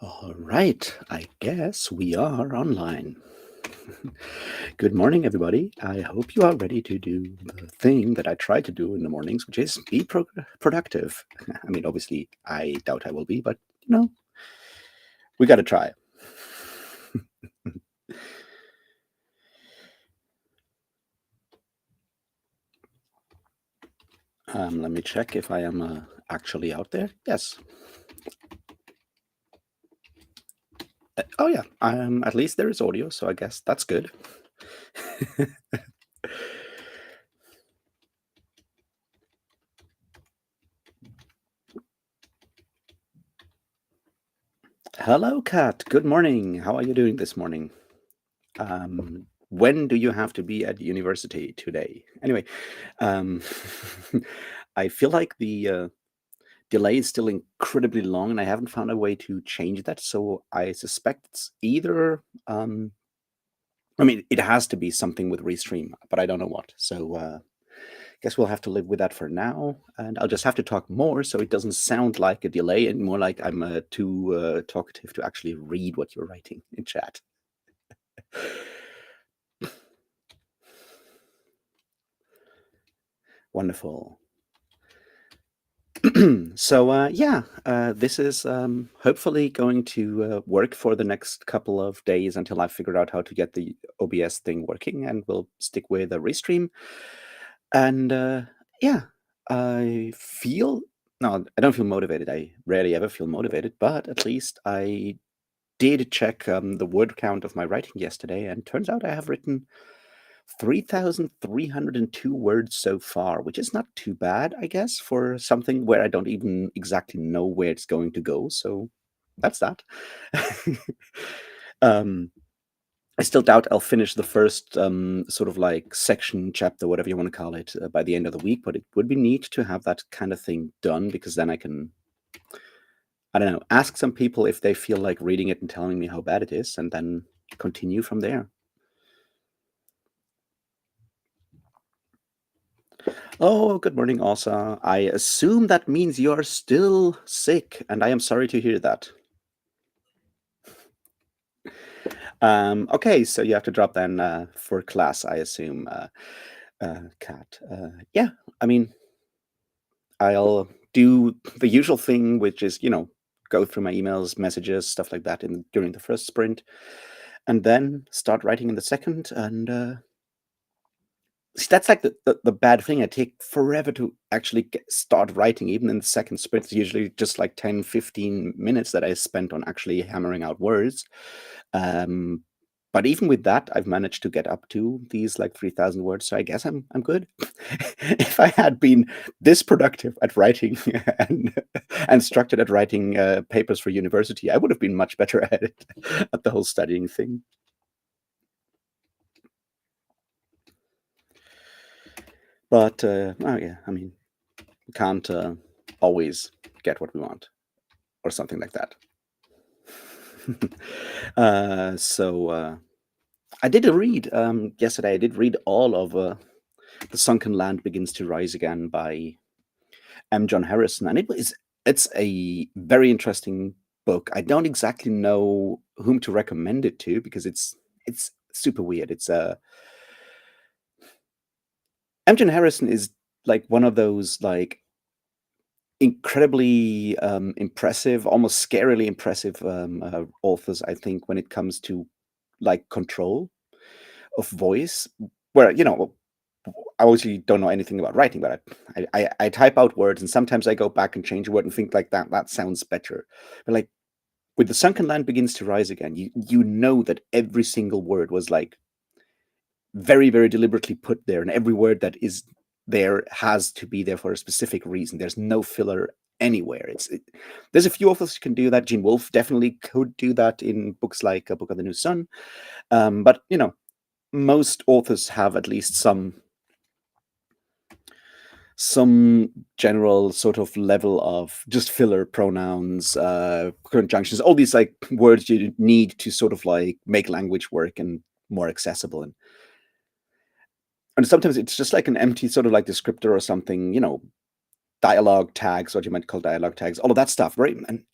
All right, I guess we are online. Good morning, everybody. I hope you are ready to do the thing that I try to do in the mornings, which is be productive. I mean, obviously, I doubt I will be, but we got to try. Let me check if I am actually out there. Yes. Oh, yeah. At least there is audio, so I guess that's good. Hello, Kat. Good morning. How are you doing this morning? When do you have to be at university today? Anyway, um, I feel like the delay is still incredibly long, and I haven't found a way to change that. So I suspect it's either, I mean, it has to be something with Restream, but I don't know what. So guess we'll have to live with that for now, and I'll just have to talk more so it doesn't sound like a delay and more like I'm too talkative to actually read what you're writing in chat. Wonderful. So yeah, this is hopefully going to work for the next couple of days until I figure out how to get the OBS thing working, and we'll stick with a restream. And yeah, I feel no, I don't feel motivated. I rarely ever feel motivated, but at least I did check the word count of my writing yesterday, and turns out I have written 3,302 words so far, which is not too bad, I guess, for something where I don't even exactly know where it's going to go. So that's that. um, I still doubt I'll finish the first sort of like section, chapter, whatever you want to call it, by the end of the week. But it would be neat to have that kind of thing done because then I can, I don't know, ask some people if they feel like reading it and telling me how bad it is, and then continue from there. Oh, good morning, Asa. I assume that means you're still sick, and I am sorry to hear that. Okay, so you have to drop then for class, I assume, Kat. Yeah, I mean, I'll do the usual thing, which is, go through my emails, messages, stuff like that during the first sprint, and then start writing in the second. And see, that's like the bad thing. I take forever to actually start writing. Even in the second sprint, it's usually just like 10, 15 minutes that I spent on actually hammering out words. Um, but even with that, I've managed to get up to these like 3,000 words. So I guess I'm good. If I had been this productive at writing and structured at writing papers for university, I would have been much better at it, at the whole studying thing. But oh yeah, I mean, we can't always get what we want, or something like that. So I did read yesterday. I did read all of "The Sunken Land Begins to Rise Again" by M. John Harrison, and it's a very interesting book. I don't exactly know whom to recommend it to because it's super weird. It's M. John Harrison is like one of those like incredibly impressive, almost scarily impressive authors, I think, when it comes to like control of voice. Where I obviously don't know anything about writing, but I type out words, and sometimes I go back and change a word and think like that sounds better. But like with "The Sunken Land Begins to Rise Again," you know that every single word was like very, very deliberately put there, and every word that is there has to be there for a specific reason. There's no filler anywhere. There's a few authors who can do that. Gene Wolfe definitely could do that in books like A Book of the New Sun. But most authors have at least some general sort of level of just filler pronouns, conjunctions, all these like words you need to sort of like make language work and more accessible. And sometimes it's just like an empty sort of like descriptor or something, dialogue tags, what you might call dialogue tags, all of that stuff, right? And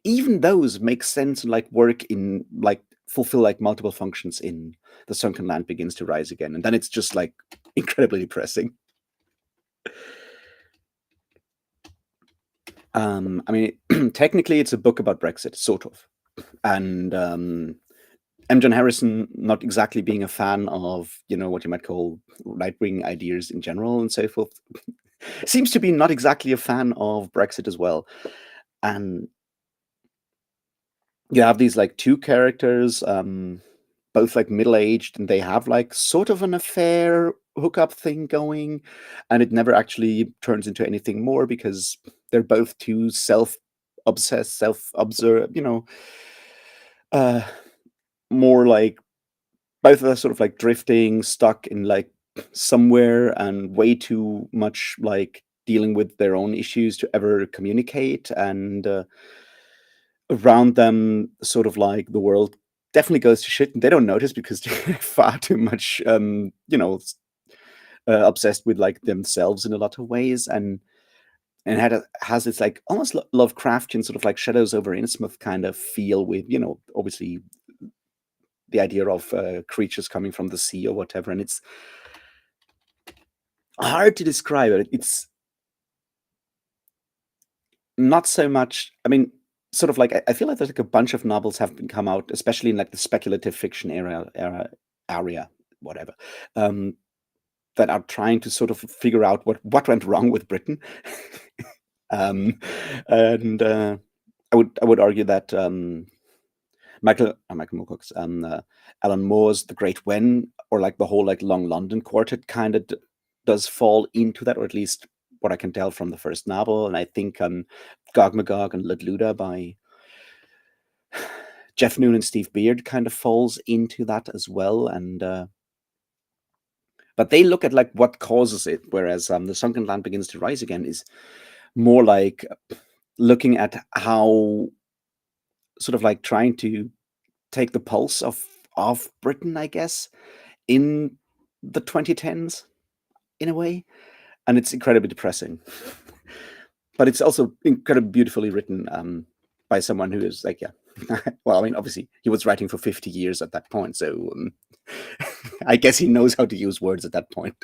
even those make sense and like work in like fulfill like multiple functions in The Sunken Land Begins to Rise Again, and then it's just like incredibly depressing. I mean, technically, it's a book about Brexit, sort of, and M. John Harrison not exactly being a fan of what you might call right-wing ideas in general and so forth, seems to be not exactly a fan of Brexit as well, and you have these like two characters, both like middle-aged, and they have like sort of an affair hookup thing going, and it never actually turns into anything more because they're both too self-obsessed, self-observed, uh, more like both of us sort of like drifting, stuck in like somewhere, and way too much like dealing with their own issues to ever communicate, and around them, sort of like the world definitely goes to shit, and they don't notice because they're far too much, obsessed with like themselves in a lot of ways, and has this like almost Lovecraftian sort of like Shadows over Innsmouth kind of feel with obviously the idea of creatures coming from the sea or whatever, and it's hard to describe it. It's not so much. I mean, sort of like I feel like there's like a bunch of novels have been come out, especially in like the speculative fiction area, whatever, um, that are trying to sort of figure out what went wrong with Britain, um, and I would argue that Michael Moorcock's Alan Moore's The Great When, or like the whole like Long London Quartet kind of does fall into that, or at least what I can tell from the first novel. And I think Gog Magog and Ludluda by Jeff Noon and Steve Beard kind of falls into that as well. And but they look at like what causes it, whereas The Sunken Land Begins to Rise Again is more like looking at how sort of like trying to take the pulse of Britain, I guess, in the 2010s in a way, and it's incredibly depressing. But it's also incredibly beautifully written by someone who is like, yeah. Well, I mean, obviously he was writing for 50 years at that point, so I guess he knows how to use words at that point.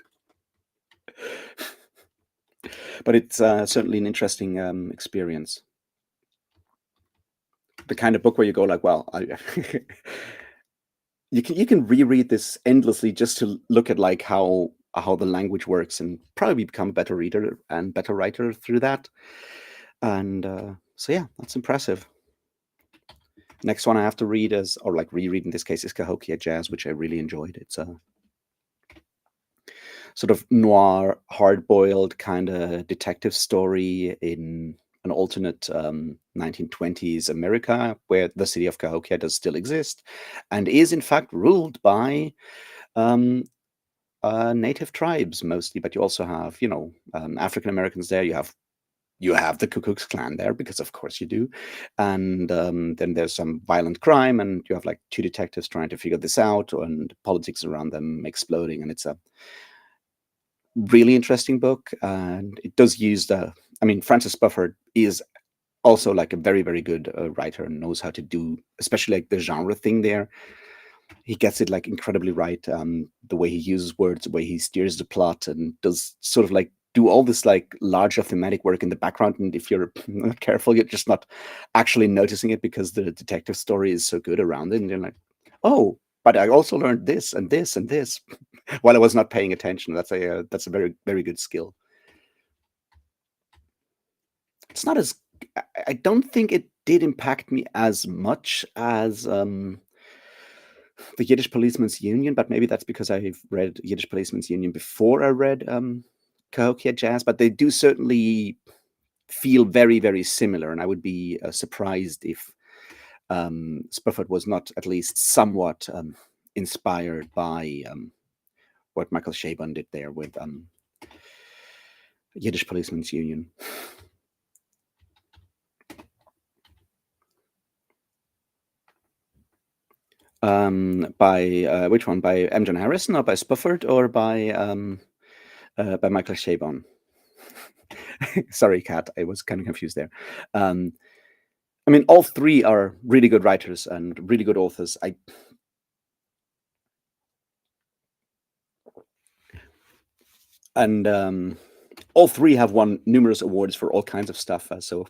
But it's certainly an interesting experience. The kind of book where you go like, well, you can reread this endlessly just to look at like how the language works, and probably become a better reader and better writer through that. And so yeah, that's impressive. Next one I have to read is, or like reread in this case, is Cahokia Jazz, which I really enjoyed. It's a sort of noir, hard-boiled kind of detective story in an alternate 1920s America, where the city of Cahokia does still exist, and is in fact ruled by um, native tribes mostly. But you also have, African Americans there. You have the Ku Klux Klan there, because of course you do, and then there's some violent crime, and you have like two detectives trying to figure this out, and politics around them exploding, and it's a really interesting book, and it does use the. I mean, Francis Bufford is also like a very, very good writer, and knows how to do, especially like the genre thing there. He gets it like incredibly right. The way he uses words, the way he steers the plot, and does sort of like do all this like larger thematic work in the background. And if you're not careful, you're just not actually noticing it, because the detective story is so good around it. And you're like, oh, but I also learned this and this and this while I was not paying attention. That's a very, very good skill. It's not as I don't think it did impact me as much as the Yiddish Policeman's Union, but maybe that's because I've read Yiddish Policeman's Union before I read Cahokia Jazz. But they do certainly feel very, very similar, and I would be surprised if Spufford was not at least somewhat inspired by what Michael Chabon did there with Yiddish Policeman's Union. By which one? By M. John Harrison, or by Spufford, or by Michael Chabon? Sorry, Kat, I was kind of confused there. Um, I mean, all three are really good writers and really good authors. I and all three have won numerous awards for all kinds of stuff. So,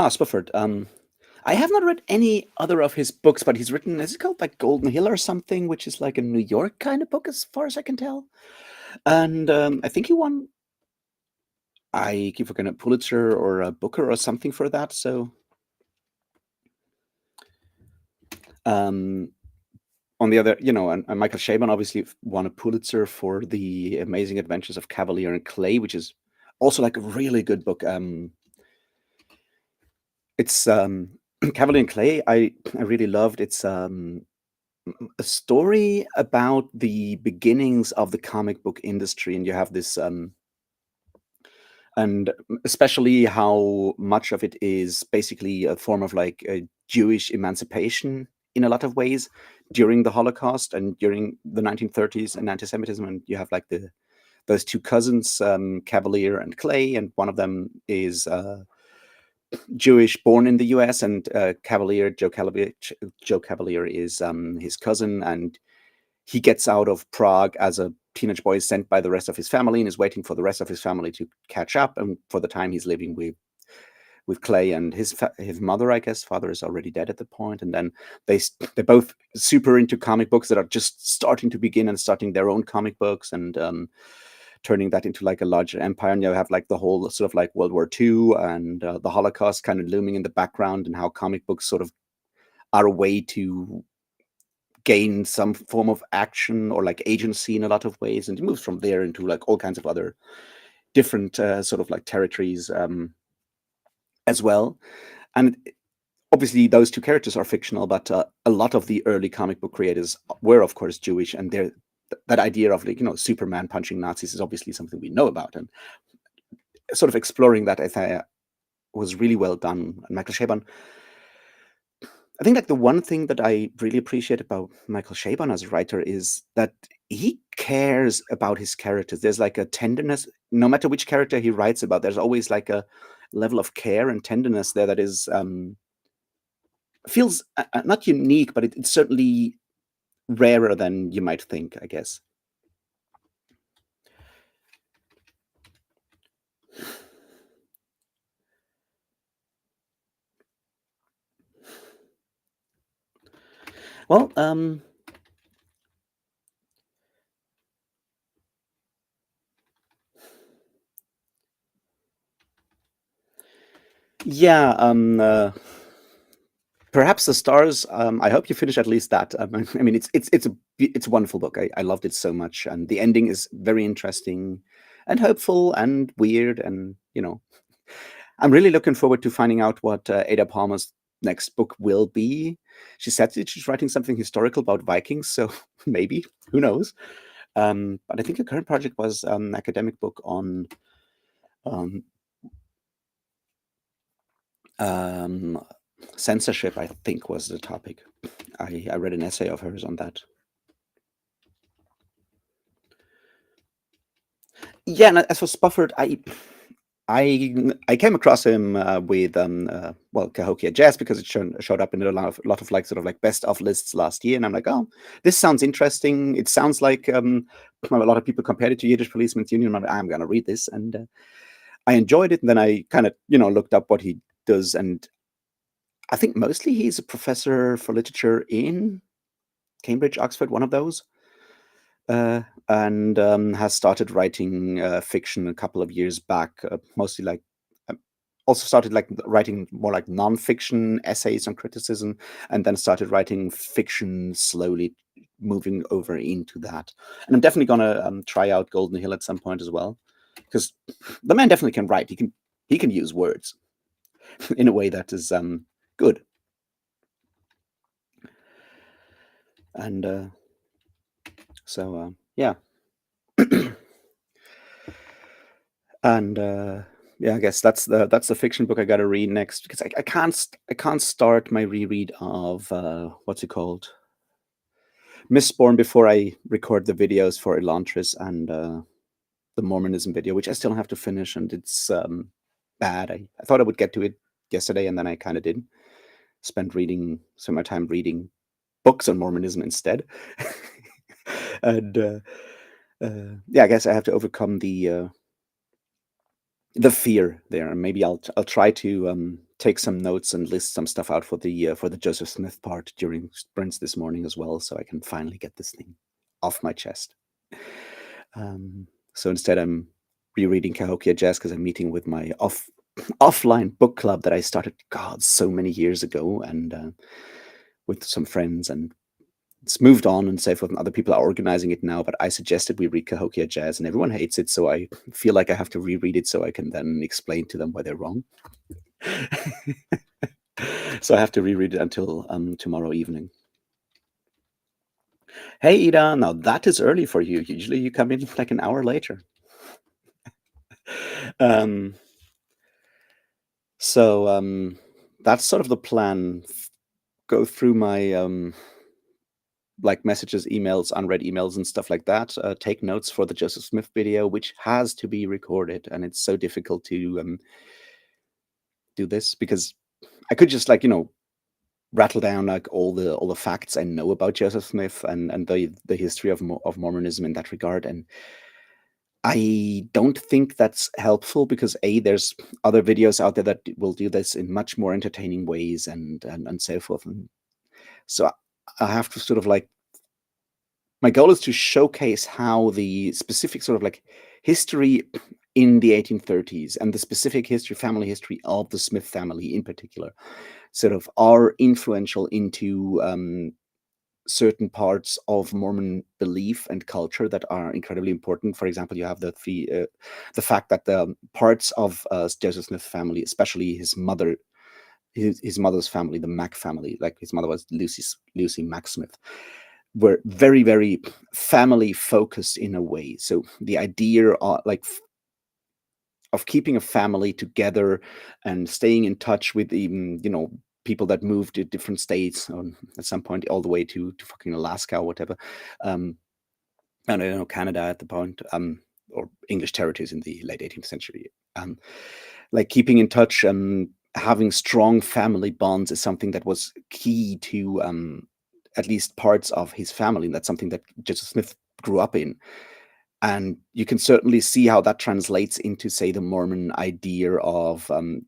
Spofford. I have not read any other of his books, but he's written. Is it called like Golden Hill or something, which is like a New York kind of book, as far as I can tell. And I think he won. I keep forgetting a Pulitzer or a Booker or something for that. So, um, on the other, and Michael Chabon obviously won a Pulitzer for The Amazing Adventures of Cavalier and Clay, which is also like a really good book. It's Cavalier and Clay. I really loved. It's a story about the beginnings of the comic book industry, and you have this and especially how much of it is basically a form of like a Jewish emancipation in a lot of ways during the Holocaust and during the 1930s and anti-Semitism. And you have like those two cousins, Cavalier and Clay, and one of them is Jewish, born in the U.S., and Joe Cavalier is his cousin, and he gets out of Prague as a teenage boy, sent by the rest of his family, and is waiting for the rest of his family to catch up. And for the time, he's living with Clay and his mother. I guess father is already dead at the point, and then they're both super into comic books that are just starting to begin and starting their own comic books and turning that into like a larger empire. And you have like the whole sort of like World War II and the Holocaust kind of looming in the background, and how comic books sort of are a way to gain some form of action or like agency in a lot of ways, and it moves from there into like all kinds of other different sort of like territories as well. And obviously those two characters are fictional, but a lot of the early comic book creators were of course Jewish, and that idea of like Superman punching Nazis is obviously something we know about, and sort of exploring that I think was really well done. And Michael Chabon, I think like the one thing that I really appreciate about Michael Chabon as a writer is that he cares about his characters. There's like a tenderness, no matter which character he writes about, there's always like a level of care and tenderness there that is feels not unique, but it's certainly rarer than you might think, I guess. Well, yeah, perhaps the stars. I hope you finish at least that. I mean, it's a wonderful book. I loved it so much, and the ending is very interesting, and hopeful, and weird, and I'm really looking forward to finding out what Ada Palmer's next book will be. She said that she's writing something historical about Vikings, so maybe, who knows? But I think her current project was an academic book on um, um, censorship, I think was the topic. I read an essay of hers on that. Yeah, and as for Spofford, I came across him with Cahokia Jazz, because it showed up in a lot of like sort of like best of lists last year, and I'm like, oh, this sounds interesting. It sounds like a lot of people compared it to Yiddish Policeman's Union. I'm gonna read this, and I enjoyed it. And then I kind of looked up what he does, and I think mostly he's a professor for literature in Cambridge, Oxford, one of those, and has started writing fiction a couple of years back, mostly like also started like writing more like nonfiction essays on criticism, and then started writing fiction slowly, moving over into that. And I'm definitely gonna try out Golden Hill at some point as well, because the man definitely can write. He can use words in a way that is good. And yeah. And yeah, I guess that's the fiction book I got to read next, because I can't start my reread of what's it called? Mistborn before I record the videos for Elantris and the Mormonism video, which I still have to finish, and it's bad. I thought I would get to it yesterday, and then I kind of didn't. Spent my time reading books on Mormonism instead. And yeah, I guess I have to overcome the fear there, and maybe I'll try to take some notes and list some stuff out for the Joseph Smith part during sprints this morning as well, so I can finally get this thing off my chest. So instead, I'm rereading Cahokia Jazz because I'm meeting with my offline book club that I started, God, so many years ago, and with some friends, and it's moved on and so forth, and other people are organizing it now, but I suggested we read Cahokia Jazz, and everyone hates it, so I feel like I have to reread it so I can then explain to them why they're wrong. So I have to reread it until tomorrow evening. Hey, Ida, now that is early for you. Usually you come in like an hour later. So that's sort of the plan. Go through my like messages, emails, unread emails, and stuff like that. Take notes for the Joseph Smith video, which has to be recorded, and it's so difficult to do this because I could just rattle down like all the facts I know about Joseph Smith and the history of Mormonism in that regard, and I don't think that's helpful because there's other videos out there that will do this in much more entertaining ways and so forth, and so I have to sort of like, my goal is to showcase how the specific sort of like history in the 1830s and the specific family history of the Smith family in particular, sort of are influential into certain parts of Mormon belief and culture that are incredibly important. For example, you have the fact that the parts of Joseph Smith family, especially his mother's family, the Mack family, like his mother was Lucy Mack Smith, were very, very family focused in a way. So the idea of keeping a family together and staying in touch with even, people that moved to different states at some point, all the way to fucking Alaska or whatever. And I don't know, Canada at the point, or English territories in the late 18th century. Like keeping in touch and having strong family bonds is something that was key to at least parts of his family. And that's something that Joseph Smith grew up in. And you can certainly see how that translates into, say, the Mormon idea of, um,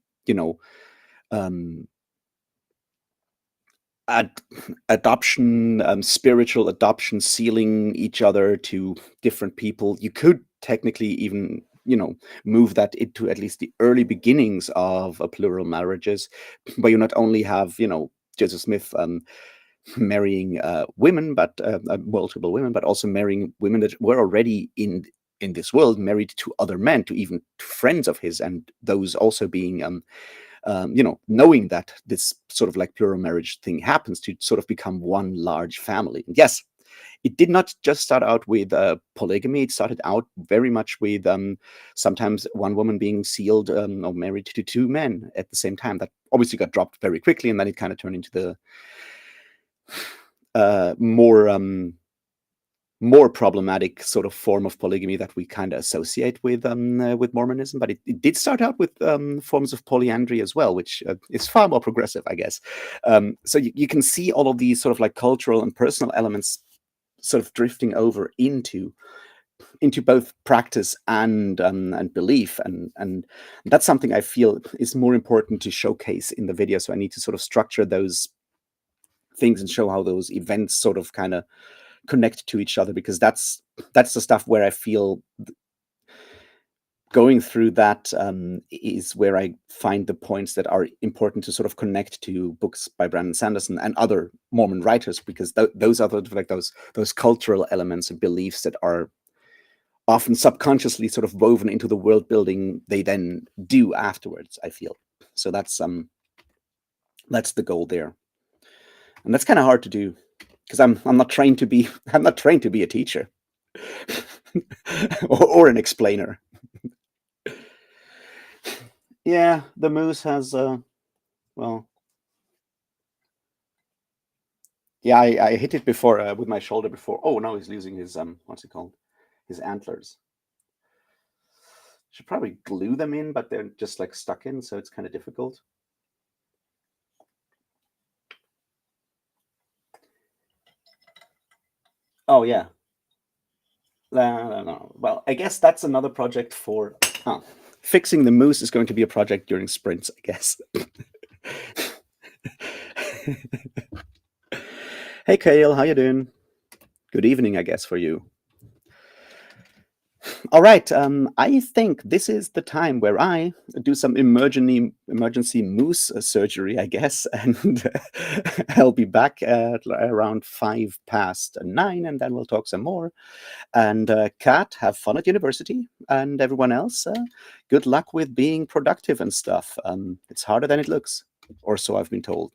adoption, spiritual adoption, sealing each other to different people. You could technically even, move that into at least the early beginnings of plural marriages, where you not only have, Joseph Smith marrying women, but multiple women, but also marrying women that were already in this world, married to other men, to even to friends of his, and those also being knowing that this sort of like plural marriage thing happens, to sort of become one large family. And yes, it did not just start out with polygamy. It started out very much with sometimes one woman being sealed or married to two men at the same time. That obviously got dropped very quickly, and then it kind of turned into the more problematic sort of form of polygamy that we kind of associate with Mormonism. But it did start out with forms of polyandry as well, which is far more progressive, I guess. So you can see all of these sort of like cultural and personal elements sort of drifting over into both practice and belief, and that's something I feel is more important to showcase in the video. So I need to sort of structure those things and show how those events sort of kind of connect to each other, because that's the stuff where I feel going through that is where I find the points that are important to sort of connect to books by Brandon Sanderson and other Mormon writers, because those are like those cultural elements and beliefs that are often subconsciously sort of woven into the world building they then do afterwards, I feel. So that's the goal there, and that's kind of hard to do because I'm not trained to be a teacher or an explainer. Yeah, the moose has well, Yeah, I hit it before with my shoulder before. Oh, now he's losing his what's it called? His antlers. Should probably glue them in, but they're just like stuck in, so it's kind of difficult. Oh yeah. No, no, no. Well, I guess that's another project for fixing the moose is going to be a project during sprints, I guess. Hey Kale, how you doing? Good evening, I guess, for you. All right, I think this is the time where I do some emergency moose surgery, I guess, and I'll be back at around 5 past 9, and then we'll talk some more. And Kat, have fun at university, and everyone else, good luck with being productive and stuff. It's harder than it looks, or so I've been told.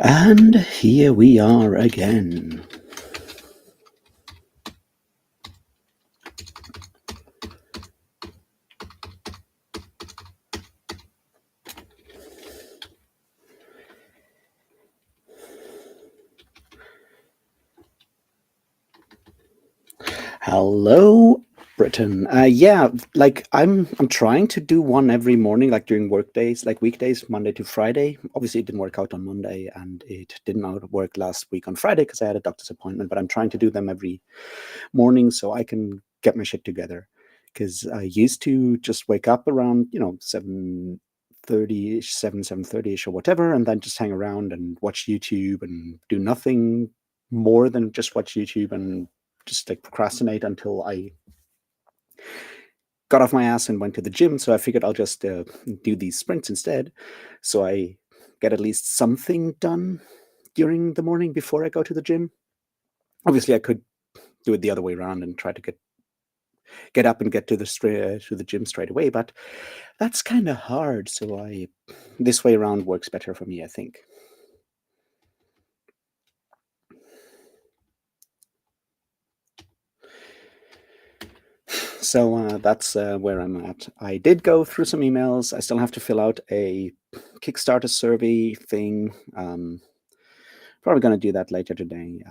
And here we are again. Hello, Britain. Yeah, like I'm trying to do one every morning, like during work days, like weekdays, Monday to Friday. Obviously, it didn't work out on Monday, and it did not work last week on Friday because I had a doctor's appointment. But I'm trying to do them every morning so I can get my shit together. Because I used to just wake up around 7:30ish, 7:30ish, or whatever, and then just hang around and watch YouTube and do nothing more than just watch YouTube and just like procrastinate until I got off my ass and went to the gym. So I figured I'll just do these sprints instead. So I get at least something done during the morning before I go to the gym. Obviously, I could do it the other way around and try to get up and get to the gym straight away, but that's kind of hard. So I this way around works better for me, I think. So that's where I'm at. I did go through some emails. I still have to fill out a Kickstarter survey thing. Probably going to do that later today.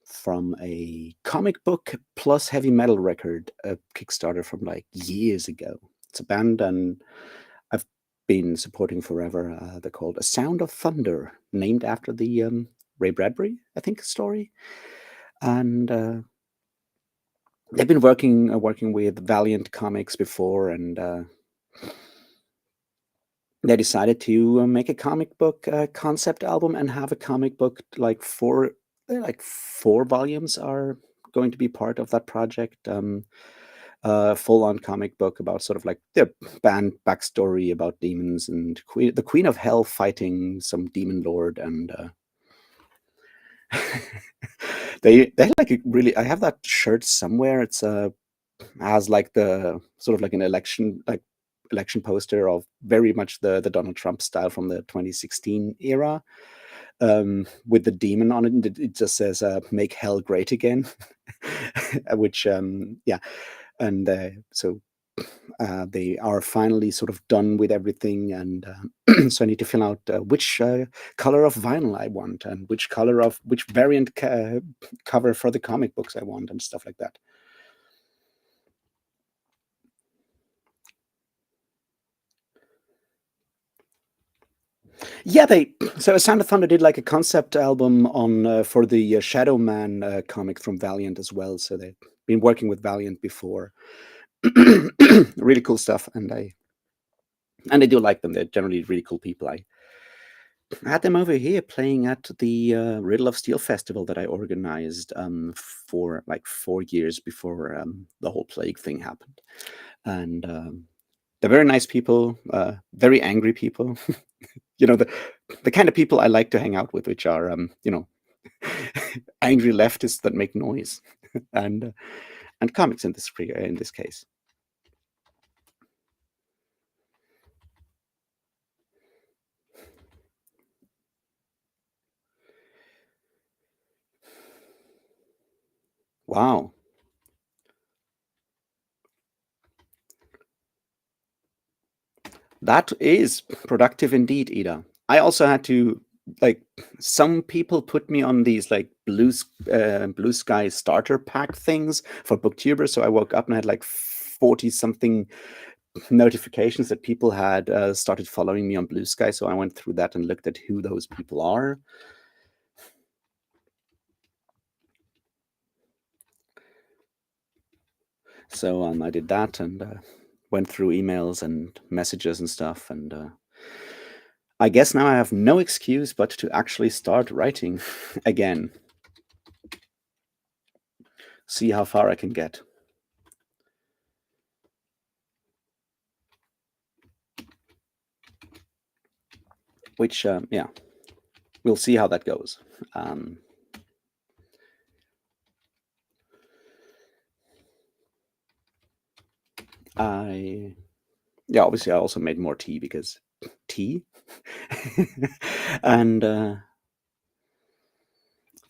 From a comic book plus heavy metal record, a Kickstarter from like years ago. It's a band, and I've been supporting forever. They're called A Sound of Thunder, named after the Ray Bradbury, I think, story. And they've been working with Valiant Comics before, and they decided to make a comic book concept album and have a comic book like four volumes are going to be part of that project. Full-on comic book about sort of like their band backstory about demons and the Queen of Hell fighting some demon lord, and they like a really. I have that shirt somewhere. It's has like the sort of like an election poster of very much the Donald Trump style from the 2016 era, with the demon on it, and it just says "Make Hell Great Again," which yeah, and so they are finally sort of done with everything, and so I need to fill out which color of vinyl I want and which variant cover for the comic books I want and stuff like that. Yeah, they so Sound of Thunder did like a concept album on for the Shadow Man comic from Valiant as well. So they've been working with Valiant before. Really cool stuff, and I do like them. They're generally really cool people. I had them over here playing at the Riddle of Steel festival that I organized for like 4 years before the whole plague thing happened, and they're very nice people, very angry people. The kind of people I like to hang out with, which are angry leftists that make noise, and and comics in this case. Wow, that is productive indeed, Ida. I also had to like some people put me on these like blue sky starter pack things for booktubers. So I woke up and had like 40 something notifications that people had started following me on Blue Sky. So I went through that and looked at who those people are. So I did that and went through emails and messages and stuff. And I guess now I have no excuse but to actually start writing again. See how far I can get. Which, yeah, we'll see how that goes. Um, I, yeah, obviously I also made more tea because tea. And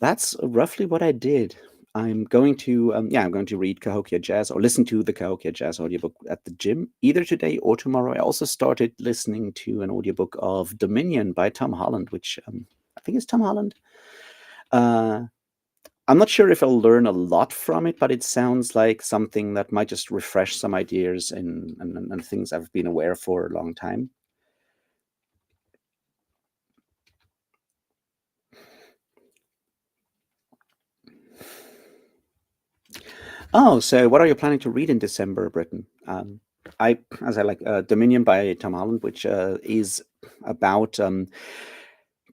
That's roughly what I did. I'm going to read Cahokia Jazz or listen to the Cahokia Jazz audiobook at the gym either today or tomorrow. I also started listening to an audiobook of Dominion by Tom Holland, which I think is Tom Holland. Uh, I'm not sure if I'll learn a lot from it, but it sounds like something that might just refresh some ideas and things I've been aware for a long time. Oh, so what are you planning to read in December, Britain? As I like Dominion by Tom Holland, which is about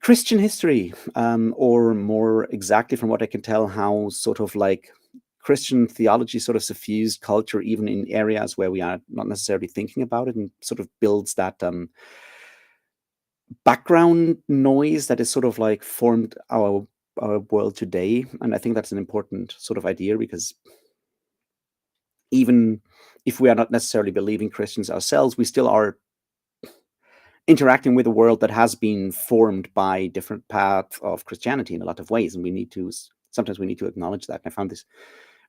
Christian history, or more exactly, from what I can tell, how sort of like Christian theology sort of suffused culture, even in areas where we are not necessarily thinking about it, and sort of builds that background noise that is sort of like formed our world today. And I think that's an important sort of idea because even if we are not necessarily believing Christians ourselves, we still are interacting with a world that has been formed by different paths of Christianity in a lot of ways, and we need to sometimes we need to acknowledge that. And I found this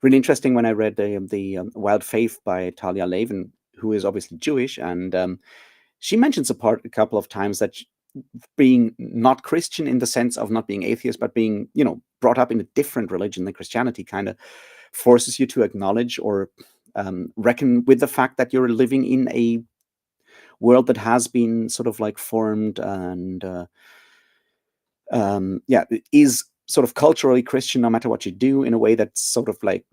really interesting when I read the Wild Faith by Talia Lavin, who is obviously Jewish, and she mentions a couple of times that being not Christian in the sense of not being atheist, but being brought up in a different religion than Christianity, kind of forces you to acknowledge or reckon with the fact that you're living in a world that has been sort of like formed and is sort of culturally Christian no matter what you do, in a way that's sort of like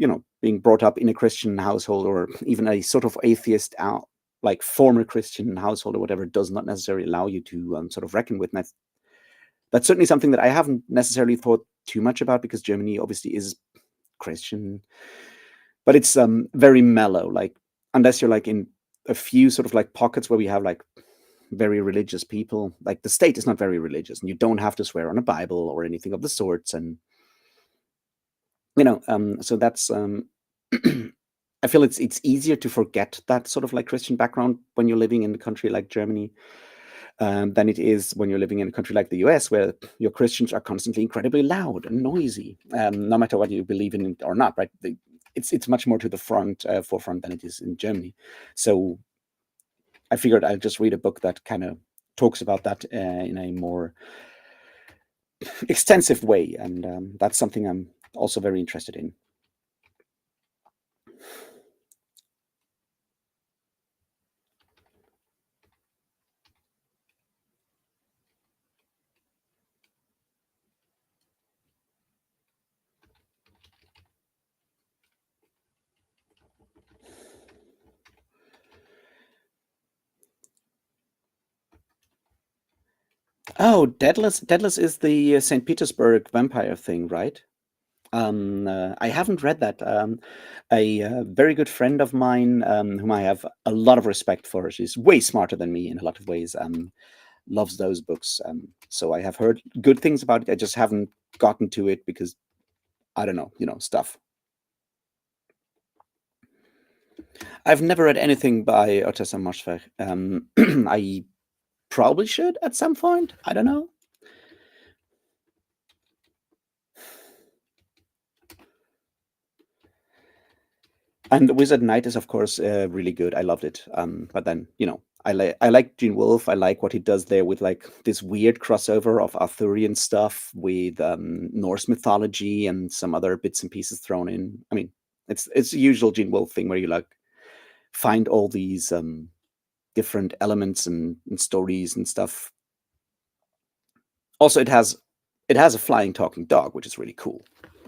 being brought up in a Christian household or even a sort of atheist out like former Christian household or whatever does not necessarily allow you to sort of reckon with. And that's certainly something that I haven't necessarily thought too much about because Germany obviously is Christian, but it's very mellow. Like unless you're like in a few sort of like pockets where we have like very religious people, like the state is not very religious, and you don't have to swear on a Bible or anything of the sorts. And so that's I feel it's easier to forget that sort of like Christian background when you're living in a country like Germany than it is when you're living in a country like the US, where your Christians are constantly incredibly loud and noisy, no matter what you believe in or not, right? It's much more to the forefront than it is in Germany. So I figured I'd just read a book that kind of talks about that in a more extensive way, and that's something I'm also very interested in. Oh, Deadless is the St. Petersburg vampire thing, right? I haven't read that. A very good friend of mine, whom I have a lot of respect for, she's way smarter than me in a lot of ways, loves those books. So I have heard good things about it. I just haven't gotten to it because I don't know, stuff. I've never read anything by Ottessa Moschweg. I probably should at some point. I don't know. And Wizard Knight is, of course, really good. I loved it. But then, I like Gene Wolfe. I like what he does there with like this weird crossover of Arthurian stuff with Norse mythology and some other bits and pieces thrown in. I mean, it's the usual Gene Wolfe thing where you like find all these different elements and stories and stuff. Also, it has a flying talking dog, which is really cool.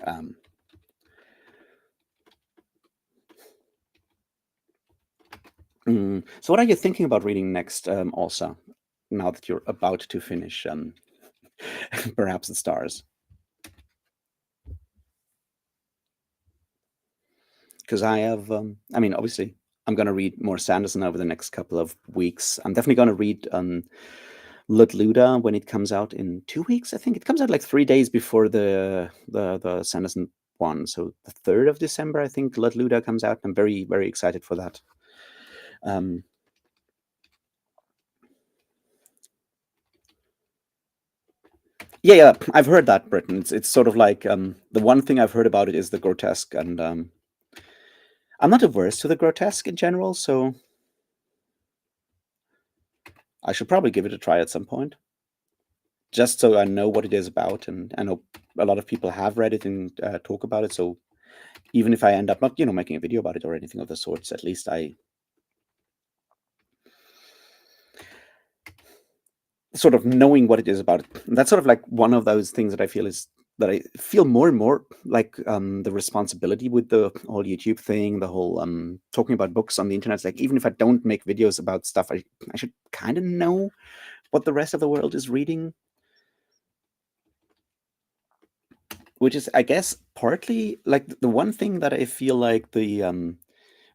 Um, so, what are you thinking about reading next, also, now that you're about to finish perhaps the stars? Because I mean, obviously, I'm going to read more Sanderson over the next couple of weeks. I'm definitely going to read Luda when it comes out in 2 weeks. I think it comes out like 3 days before the Sanderson one. So the 3rd of December, I think Luda comes out. I'm very, very excited for that. Um, Yeah, yeah, I've heard that, Britain. It's sort of like the one thing I've heard about it is the grotesque, and I'm not averse to the grotesque in general, so I should probably give it a try at some point, just so I know what it is about, and I know a lot of people have read it and talk about it. So even if I end up not, making a video about it or anything of the sorts, at least I sort of knowing what it is about it. And that's sort of like one of those things that I feel more and more like the responsibility with the whole YouTube thing, the whole talking about books on the internet. It's like even if I don't make videos about stuff, I should kind of know what the rest of the world is reading, which is, I guess, partly like the one thing that I feel like the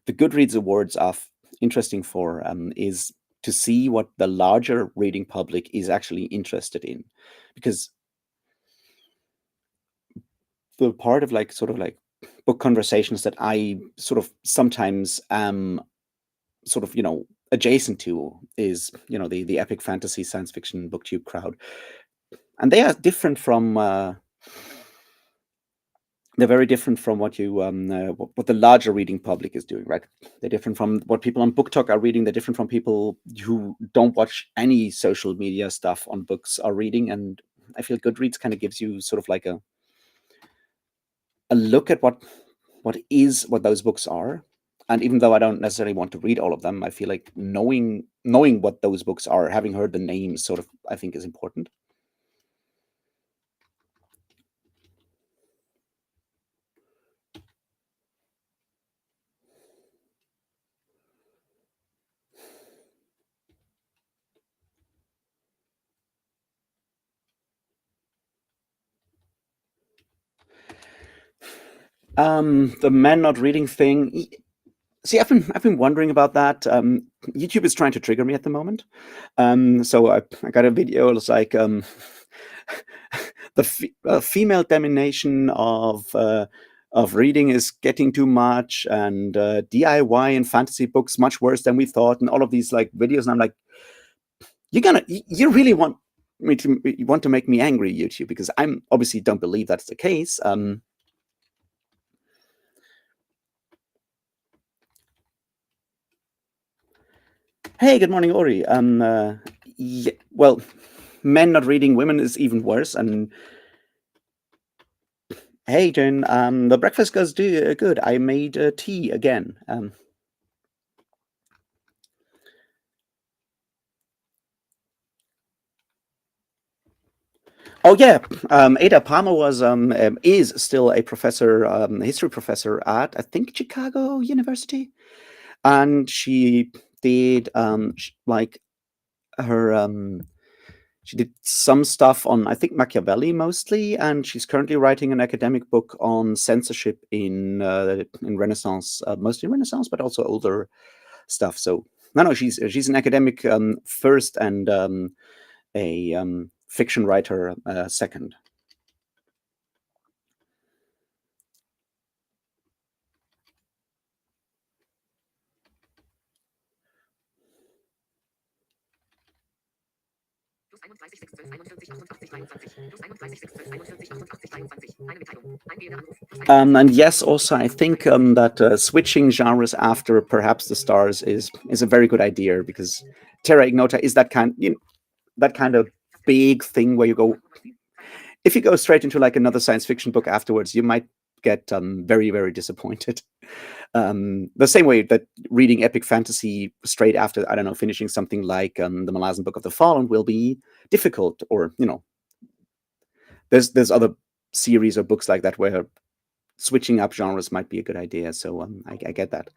Goodreads awards are interesting for is to see what the larger reading public is actually interested in, because the part of like sort of like book conversations that I sort of sometimes am sort of adjacent to is the epic fantasy science fiction booktube crowd, and they are different from they're very different from what you what the larger reading public is doing, right? They're different from what people on book talk are reading. They're different from people who don't watch any social media stuff on books are reading, and I feel Goodreads kind of gives you sort of like a look at what those books are. And even though I don't necessarily want to read all of them, I feel like knowing what those books are, having heard the names, sort of, I think is important. The men not reading thing. See, I've been wondering about that. YouTube is trying to trigger me at the moment. So I got a video. It's like the female domination of reading is getting too much, and DIY and fantasy books much worse than we thought, and all of these like videos. And I'm like, you really want to make me angry, YouTube, because I'm obviously don't believe that's the case. Hey, good morning, Ori. Yeah, well, men not reading women is even worse. And hey, Jen, the breakfast goes good. I made tea again. Oh yeah, Ada Palmer is still a professor, history professor at I think Chicago University, and she did like her she did some stuff on, I think, Machiavelli mostly, and she's currently writing an academic book on censorship in Renaissance, mostly Renaissance, but also older stuff. So no, she's an academic first, and a fiction writer second. And yes, also I think that switching genres after perhaps the stars is a very good idea, because Terra Ignota is that kind of big thing where you go, if you go straight into like another science fiction book afterwards, you might get very, very disappointed. The same way that reading epic fantasy straight after, I don't know, finishing something like the Malazan Book of the Fallen will be difficult, or there's other series or books like that where switching up genres might be a good idea. So I get that.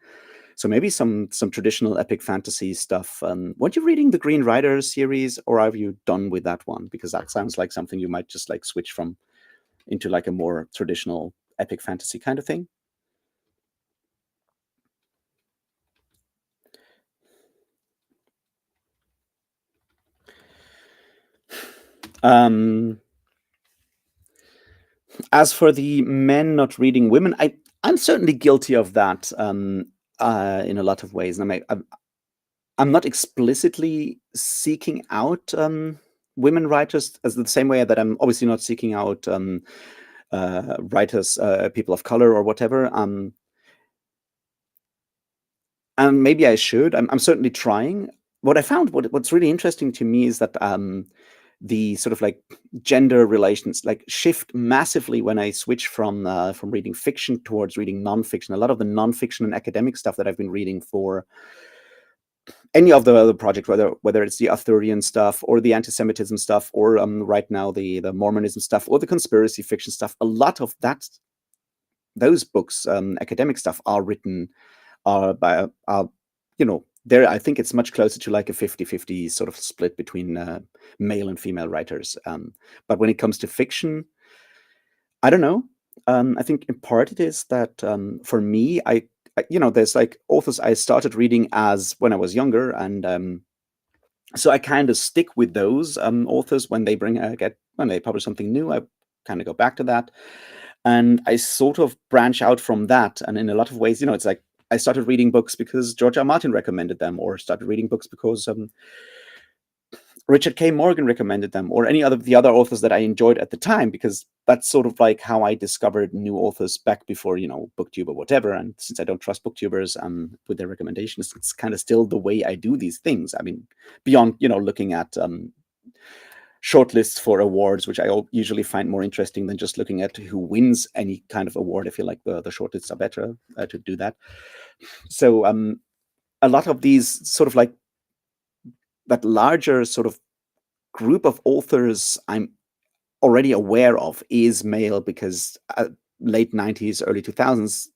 So maybe some traditional epic fantasy stuff. Weren't you reading the Green Rider series, or have you done with that one? Because that sounds like something you might just like switch from into like a more traditional epic fantasy kind of thing. Um, as for the men not reading women, I'm certainly guilty of that in a lot of ways. And I'm not explicitly seeking out women writers as the same way that I'm obviously not seeking out writers, people of color or whatever. And maybe I should. I'm certainly trying. What I found, what's really interesting to me is that the sort of like gender relations like shift massively when I switch from reading fiction towards reading nonfiction. A lot of the nonfiction and academic stuff that I've been reading for any of the other project, whether it's the Arthurian stuff or the anti-Semitism stuff, or right now the Mormonism stuff or the conspiracy fiction stuff, a lot of those books, academic stuff, are written by there. I think it's much closer to like a 50-50 sort of split between male and female writers. But when it comes to fiction, I don't know. I think in part it is that for me, there's like authors I started reading as when I was younger, and so I kind of stick with those authors when they when they publish something new. I kind of go back to that, and I sort of branch out from that. And in a lot of ways, it's like I started reading books because George R. Martin recommended them, or started reading books because Richard K. Morgan recommended them, or any other the other authors that I enjoyed at the time, because that's sort of like how I discovered new authors back before, BookTube or whatever. And since I don't trust BookTubers with their recommendations, it's kind of still the way I do these things. I mean, beyond, looking at shortlists for awards, which I usually find more interesting than just looking at who wins any kind of award. I feel like the shortlists are better to do that. So a lot of these sort of like that larger sort of group of authors I'm already aware of is male, because late 90s, early 2000s,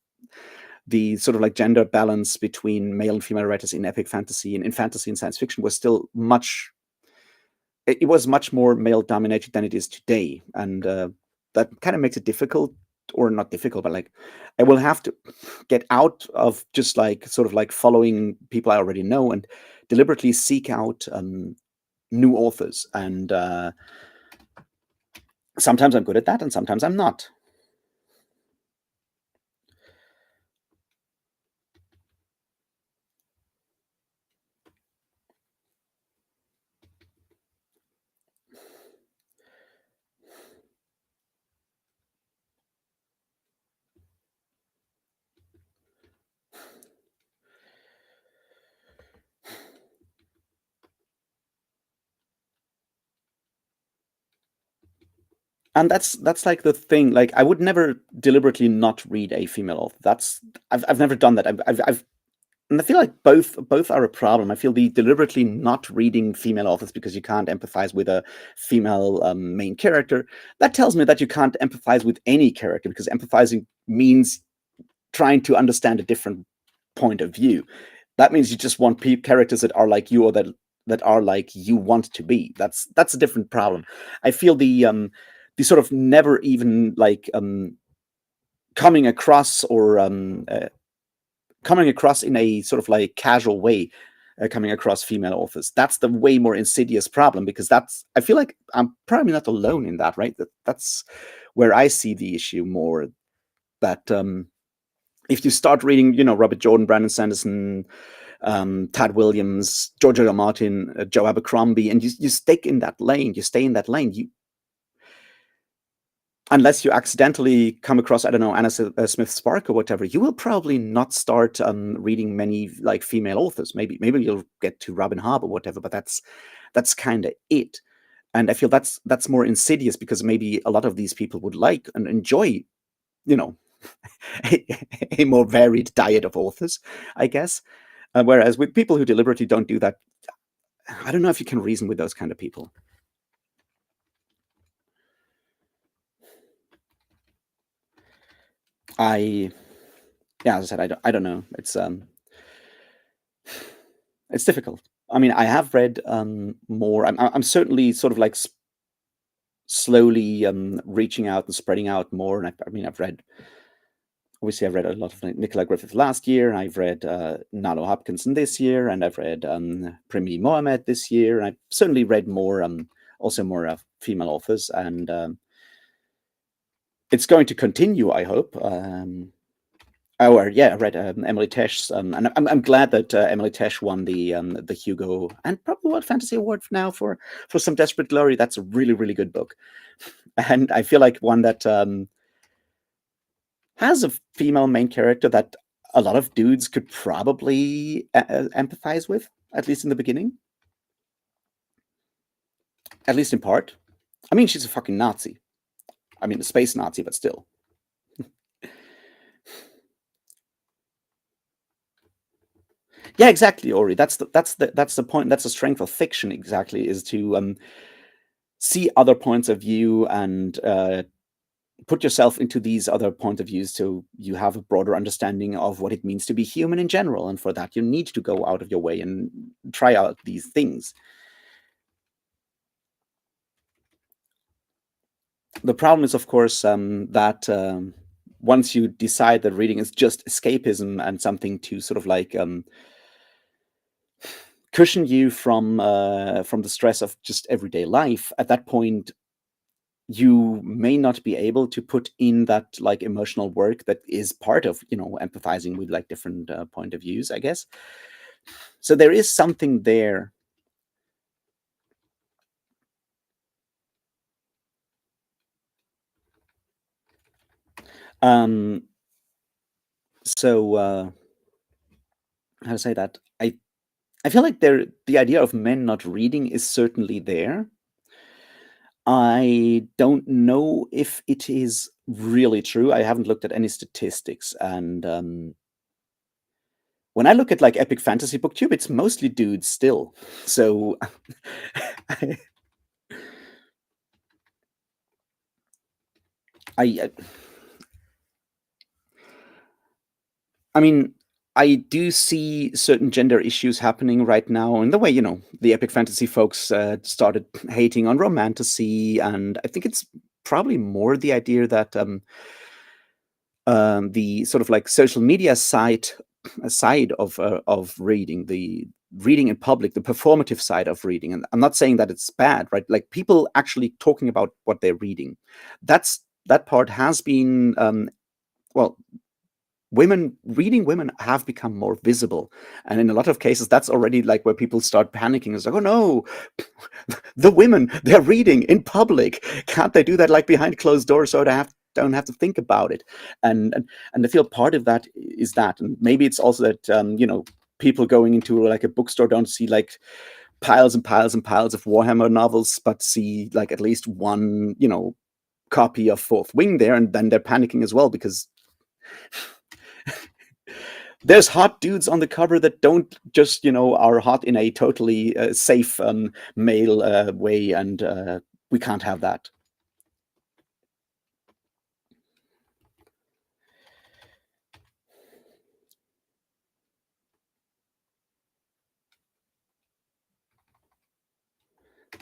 the sort of like gender balance between male and female writers in epic fantasy and in fantasy and science fiction was still it was much more male dominated than it is today. And that kind of makes it difficult, or not difficult, but like I will have to get out of just like sort of like following people I already know and deliberately seek out new authors. And sometimes I'm good at that and sometimes I'm not. And that's like the thing. Like I would never deliberately not read a female author. I've never done that. I've and I feel like both are a problem. I feel the deliberately not reading female authors because you can't empathize with a female main character. That tells me that you can't empathize with any character, because empathizing means trying to understand a different point of view. That means you just want characters that are like you, or that are like you want to be. That's a different problem. I feel the sort of never even like coming across or coming across in a sort of like casual way, coming across female authors. That's the way more insidious problem, because I feel like I'm probably not alone in that, right? That's where I see the issue more. That if you start reading, Robert Jordan, Brandon Sanderson, Tad Williams, George R. R. Martin, Joe Abercrombie, and you stick in that lane, you stay in that lane, unless you accidentally come across, I don't know, Anna Smith Spark or whatever, you will probably not start reading many like female authors. Maybe you'll get to Robin Hobb or whatever, but that's kind of it. And I feel that's more insidious, because maybe a lot of these people would like and enjoy, a more varied diet of authors, I guess. Whereas with people who deliberately don't do that, I don't know if you can reason with those kind of people. Yeah, as I said, I don't know. It's difficult. I mean, I have read more. I'm certainly sort of like slowly reaching out and spreading out more. And I mean, I've read a lot of Nicola Griffith last year. I've read Nalo Hopkinson this year, and I've read Primi Mohamed this year. And I've certainly read more, also more female authors, and it's going to continue, I hope. Oh, or, yeah, I read Emily Tesh, and I'm glad that Emily Tesh won the Hugo and probably World Fantasy Award now for Some Desperate Glory. That's a really really good book, and I feel like one that has a female main character that a lot of dudes could probably empathize with, at least in the beginning, at least in part. I mean, she's a fucking Nazi. I mean, a space Nazi, but still. Yeah, exactly, Ori. That's the point. That's the strength of fiction. Exactly, is to see other points of view and put yourself into these other point of views so you have a broader understanding of what it means to be human in general. And for that, you need to go out of your way and try out these things. The problem is, of course, that once you decide that reading is just escapism and something to sort of like cushion you from the stress of just everyday life, at that point you may not be able to put in that like emotional work that is part of empathizing with like different point of views, I guess. So there is something there. um so how to say that, I feel like the idea of men not reading is certainly there. I don't know if it is really true. I haven't looked at any statistics, and when I look at like epic fantasy booktube, it's mostly dudes still. So I, I I mean, I do see certain gender issues happening right now, in the way the epic fantasy folks started hating on romantasy, and I think it's probably more the idea that the sort of like social media side of reading, the reading in public, the performative side of reading. And I'm not saying that it's bad, right? Like people actually talking about what they're reading. That part has been well, women have become more visible, and in a lot of cases that's already like where people start panicking. It's like, oh no, the women, they're reading in public, can't they do that like behind closed doors so they don't have to think about it? And I feel part of that is that, and maybe it's also that people going into like a bookstore don't see like piles and piles and piles of Warhammer novels, but see like at least one copy of Fourth Wing there, and then they're panicking as well because there's hot dudes on the cover that don't just are hot in a totally safe male way, and we can't have that.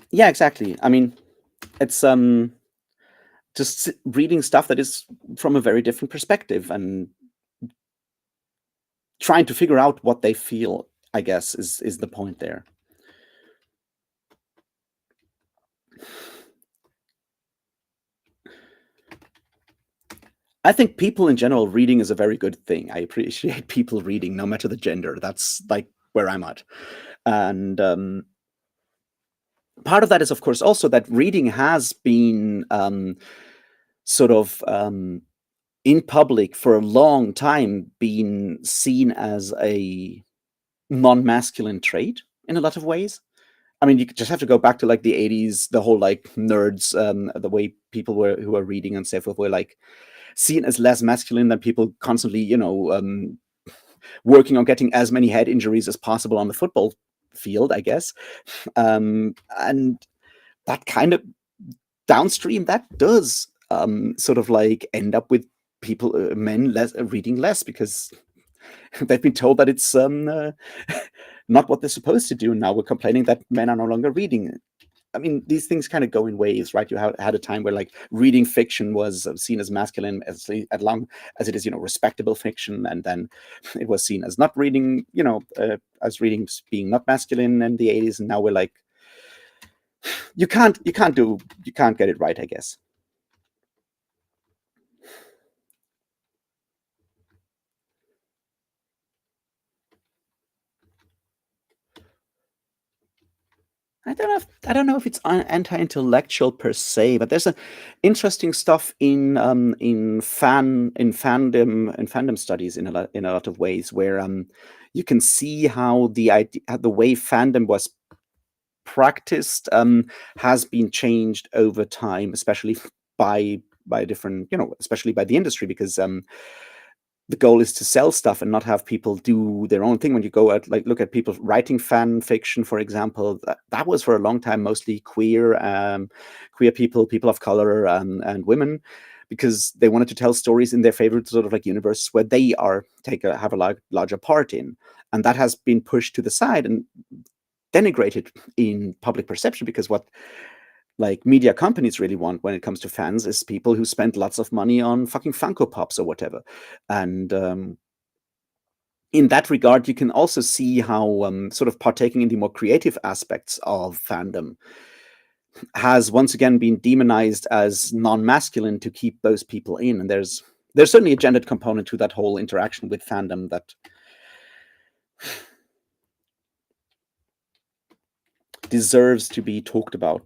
Yeah, exactly. I mean, it's just reading stuff that is from a very different perspective and trying to figure out what they feel, I guess, is the point there. I think people in general reading is a very good thing. I appreciate people reading no matter the gender. That's like where I'm at. And part of that is, of course, also that reading has been sort of in public for a long time been seen as a non-masculine trait in a lot of ways. I mean, you just have to go back to like the 80s, the whole like nerds, the way people were who were reading and so forth were like seen as less masculine than people constantly, working on getting as many head injuries as possible on the football field, I guess. And that kind of downstream, that does sort of like end up with people, men, less reading less because they've been told that it's not what they're supposed to do. Now we're complaining that men are no longer reading. I mean, these things kind of go in waves, right? You had a time where like reading fiction was seen as masculine as long as it is, respectable fiction, and then it was seen as not reading, as reading being not masculine in the 80s, and now we're like, you can't get it right, I guess. I don't know if it's anti-intellectual per se, but there's a interesting stuff in fandom studies in a lot of ways where you can see how the way fandom was practiced has been changed over time, especially by different, especially by the industry, because the goal is to sell stuff and not have people do their own thing. When you go out, like look at people writing fan fiction, for example, that was for a long time mostly queer people, people of color, and women, because they wanted to tell stories in their favorite sort of like universe where they have a larger part in, and that has been pushed to the side and denigrated in public perception, because what like media companies really want when it comes to fans is people who spend lots of money on fucking Funko Pops or whatever. And in that regard, you can also see how sort of partaking in the more creative aspects of fandom has once again been demonized as non-masculine to keep those people in. And there's certainly a gendered component to that whole interaction with fandom that deserves to be talked about.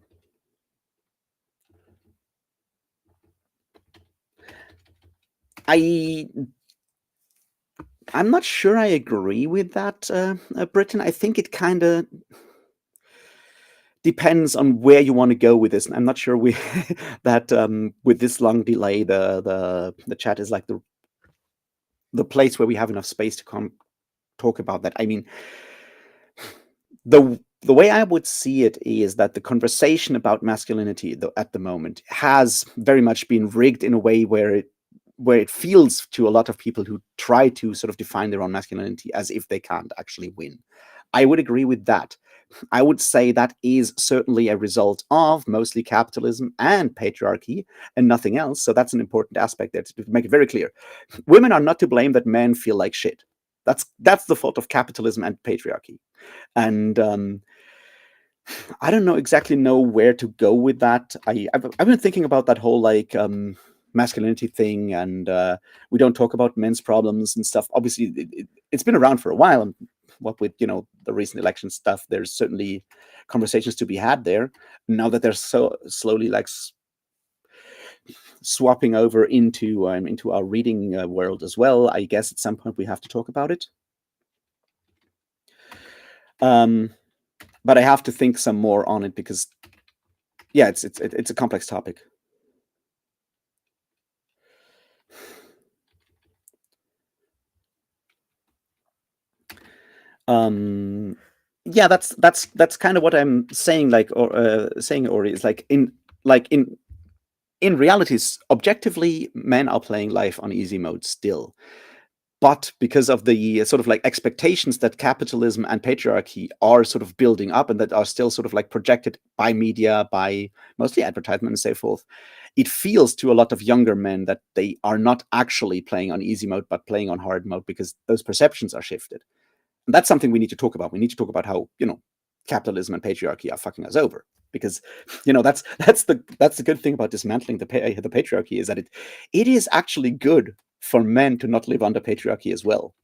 I'm not sure I agree with that, Britain. I think it kind of depends on where you want to go with this. And I'm not sure we that with this long delay, the chat is like the place where we have enough space to talk about that. I mean, the way I would see it is that the conversation about masculinity at the moment has very much been rigged in a way where it feels to a lot of people who try to sort of define their own masculinity as if they can't actually win. I would agree with that. I would say that is certainly a result of mostly capitalism and patriarchy and nothing else. So that's an important aspect there to make it very clear. Women are not to blame that men feel like shit. That's the fault of capitalism and patriarchy. And I don't exactly know where to go with that. I've been thinking about that whole like masculinity thing, and we don't talk about men's problems and stuff. Obviously, it's been around for a while, and what with the recent election stuff, there's certainly conversations to be had there. Now that they're so slowly like swapping over into our reading world as well, I guess at some point we have to talk about it. But I have to think some more on it because, yeah, it's a complex topic. Yeah, that's kind of what I'm saying. Like, or saying, Ori, is in realities, objectively, men are playing life on easy mode still. But because of the sort of like expectations that capitalism and patriarchy are sort of building up and that are still sort of like projected by media, by mostly advertisement and so forth, it feels to a lot of younger men that they are not actually playing on easy mode, but playing on hard mode because those perceptions are shifted. And that's something we need to talk about. We need to talk about how, capitalism and patriarchy are fucking us over. Because, that's the good thing about dismantling the patriarchy is that it is actually good for men to not live under patriarchy as well.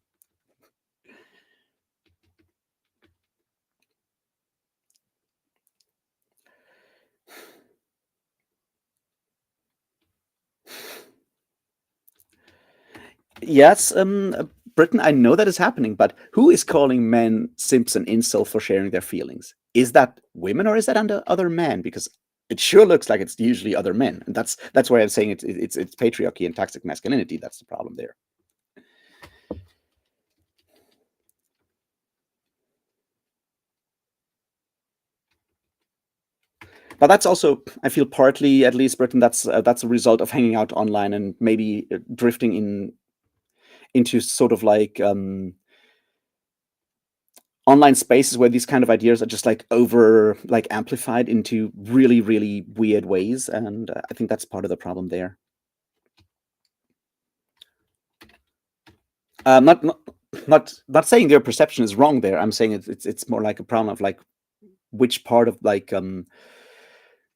Yes, Britain, I know that is happening, but who is calling men simps and incel for sharing their feelings? Is that women or is that under other men? Because it sure looks like it's usually other men, and that's why I'm saying it's patriarchy and toxic masculinity. That's the problem there. But that's also, I feel, partly, at least, Britain. That's a result of hanging out online and maybe drifting into sort of like online spaces where these kind of ideas are just like over like amplified into really really weird ways, and I think that's part of the problem there. Not saying their perception is wrong there. I'm saying it's more like a problem of like which part of like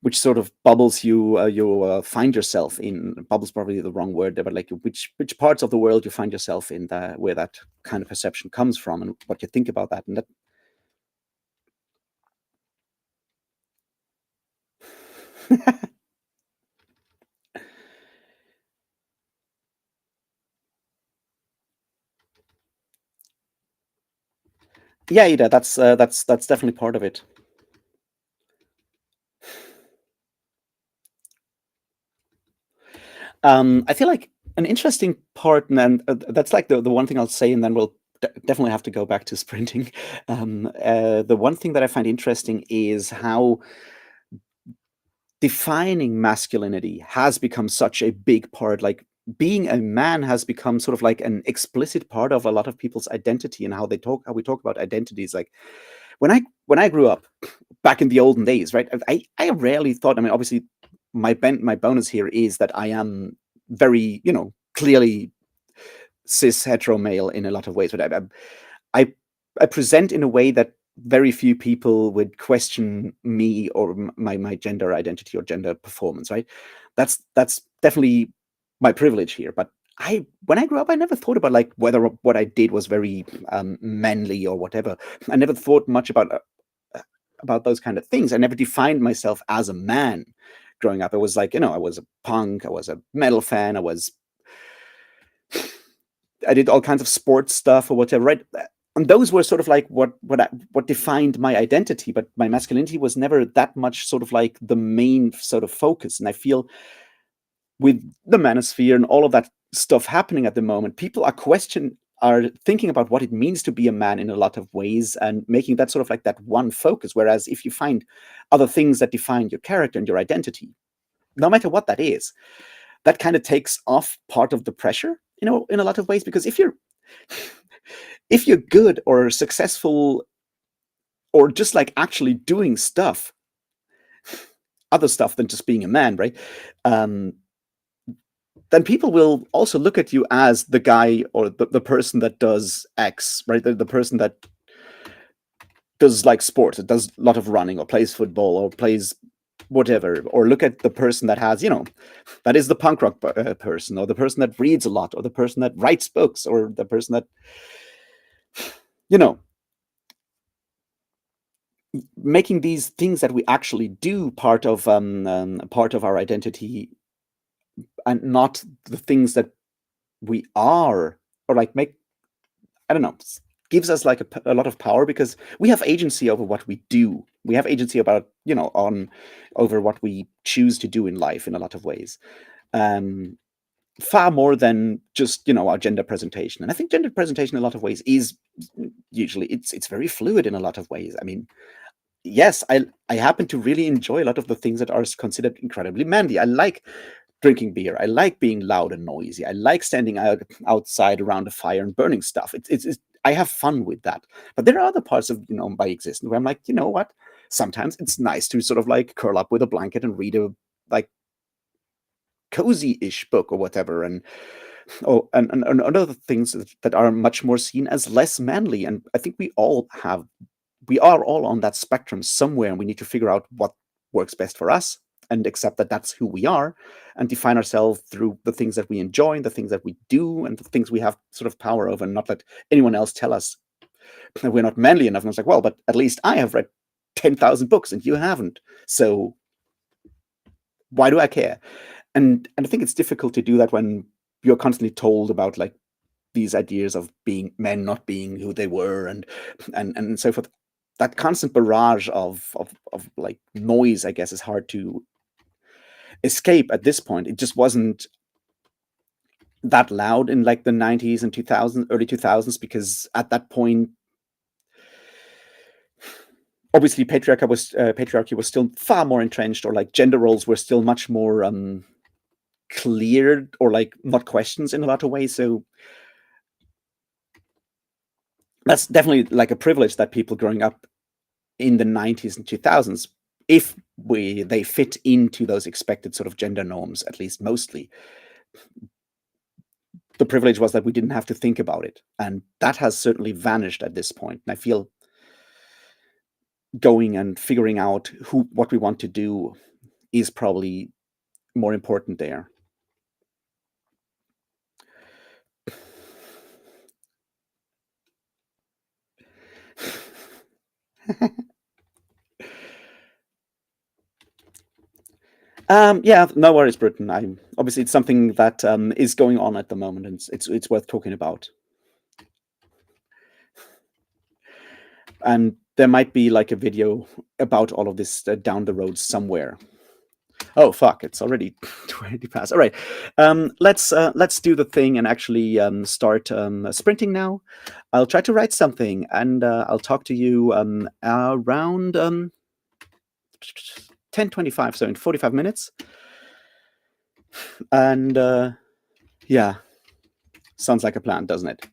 which sort of bubbles you find yourself in. Bubbles probably the wrong word there, but like which parts of the world you find yourself in, that where that kind of perception comes from and what you think about that. And that Yeah, Ida, that's definitely part of it. I feel like an interesting part, and that's like the one thing I'll say, and then we'll definitely have to go back to sprinting. The one thing that I find interesting is how defining masculinity has become such a big part. Like being a man has become sort of like an explicit part of a lot of people's identity and how we talk about identities. Like when I grew up back in the olden days, right? I rarely thought. I mean, obviously, my bonus here is that I am very, clearly cis hetero male in a lot of ways, but I I present in a way that very few people would question me or my gender identity or gender performance, right? That's definitely my privilege here. But I when I grew up, I never thought about like whether what I did was very manly or whatever. I never thought much about those kind of things. I never defined myself as a man growing up. I was like, I was a punk, I was a metal fan, I did all kinds of sports stuff or whatever, right? And those were sort of like what defined my identity, but my masculinity was never that much sort of like the main sort of focus. And I feel with the manosphere and all of that stuff happening at the moment, people are thinking about what it means to be a man in a lot of ways and making that sort of like that one focus. Whereas if you find other things that define your character and your identity, no matter what that is, that kind of takes off part of the pressure, in a lot of ways. Because if you're good or successful or just like actually doing stuff, other stuff than just being a man, right? Um, then people will also look at you as the guy or the person that does X, right? The person that does like sports, that does a lot of running or plays football or plays whatever, or look at the person that has, that is the punk rock person, or the person that reads a lot, or the person that writes books, or the person that, you know, making these things that we actually do part of our identity, and not the things that we are, or like make, I don't know, gives us like a lot of power, because we have agency over what we do. We have agency about, on over what we choose to do in life in a lot of ways. Um, Far more than just, our gender presentation. And I think gender presentation in a lot of ways is usually it's very fluid in a lot of ways. I mean, yes, I happen to really enjoy a lot of the things that are considered incredibly manly. I like drinking beer. I like being loud and noisy. I like standing outside around a fire and burning stuff. I have fun with that. But there are other parts of, my existence where I'm like, you know what? Sometimes it's nice to sort of like curl up with a blanket and read a like cozy-ish book or whatever, and other things that are much more seen as less manly. And I think we are all on that spectrum somewhere, and we need to figure out what works best for us and accept that that's who we are, and define ourselves through the things that we enjoy and the things that we do and the things we have sort of power over, and not let anyone else tell us that we're not manly enough. And it's like, well, but at least I have read 10,000 books and you haven't. So why do I care? And I think it's difficult to do that when you're constantly told about like these ideas of being men not being who they were, and so forth. That constant barrage of like noise, I guess, is hard to escape at this point. It just wasn't that loud in like the 90s and 2000s, early 2000s, because at that point, obviously, patriarchy was still far more entrenched, or like gender roles were still much more cleared, or like not questions in a lot of ways. So that's definitely like a privilege that people growing up in the 90s and 2000s, if they fit into those expected sort of gender norms, at least mostly, the privilege was that we didn't have to think about it. And that has certainly vanished at this point. And I feel going and figuring out what we want to do is probably more important there. Yeah, no worries, Britain. I'm obviously it's something that is going on at the moment, and it's worth talking about. And there might be like a video about all of this down the road somewhere. Oh fuck! It's already 20 past. All right, let's do the thing and actually start sprinting now. I'll try to write something, and I'll talk to you around 10:25, so in 45 minutes. And yeah, sounds like a plan, doesn't it?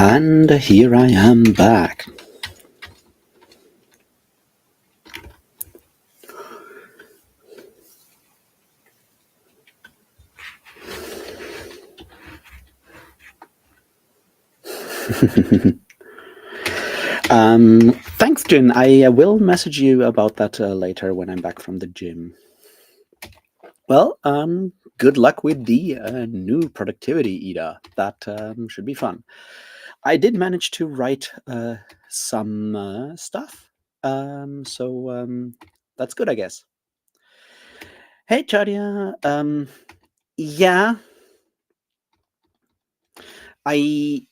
And here I am back. Thanks, Jin. I will message you about that later when I'm back from the gym. Well, good luck with the new productivity, Ida. That should be fun. I did manage to write some stuff, so that's good, I guess. Hey, Chadia. Yeah, I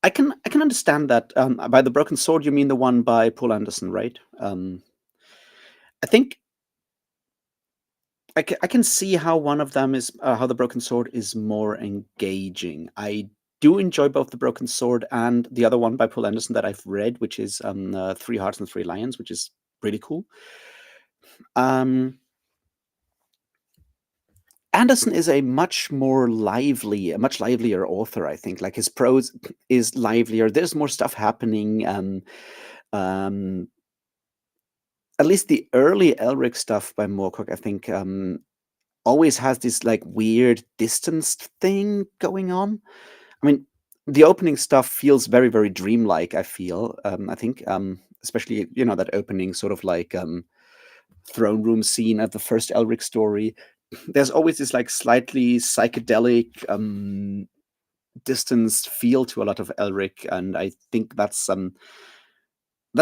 I can understand that. By the Broken Sword, you mean the one by Paul Anderson, right? I think I can see how one of them is how the Broken Sword is more engaging. I do enjoy both the Broken Sword and the other one by Paul Anderson that I've read, which is Three Hearts and Three Lions, which is really cool. Um, Anderson is a much livelier author. I think, like his prose is livelier. There's more stuff happening. Um, at least the early Elric stuff by Moorcock, I think, always has this like weird distanced thing going on. I mean, the opening stuff feels very, very dreamlike. I feel. I think, especially that opening sort of like throne room scene at the first Elric story. There's always this like slightly psychedelic, distanced feel to a lot of Elric, and I think that's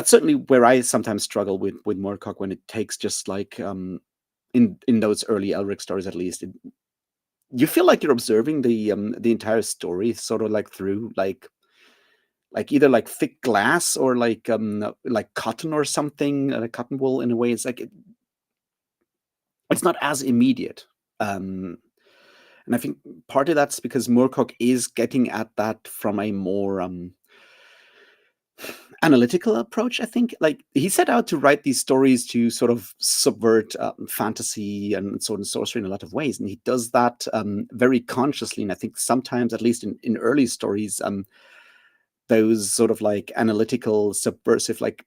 certainly where I sometimes struggle with Moorcock when it takes just like in those early Elric stories at least. You feel like you're observing the entire story sort of like through like either like thick glass or like cotton or something, cotton wool in a way. It's like it's not as immediate. And I think part of that's because Moorcock is getting at that from a more analytical approach. I think like he set out to write these stories to sort of subvert fantasy and sword and sorcery in a lot of ways, and he does that very consciously. And I think sometimes, at least in early stories, those sort of like analytical, subversive, like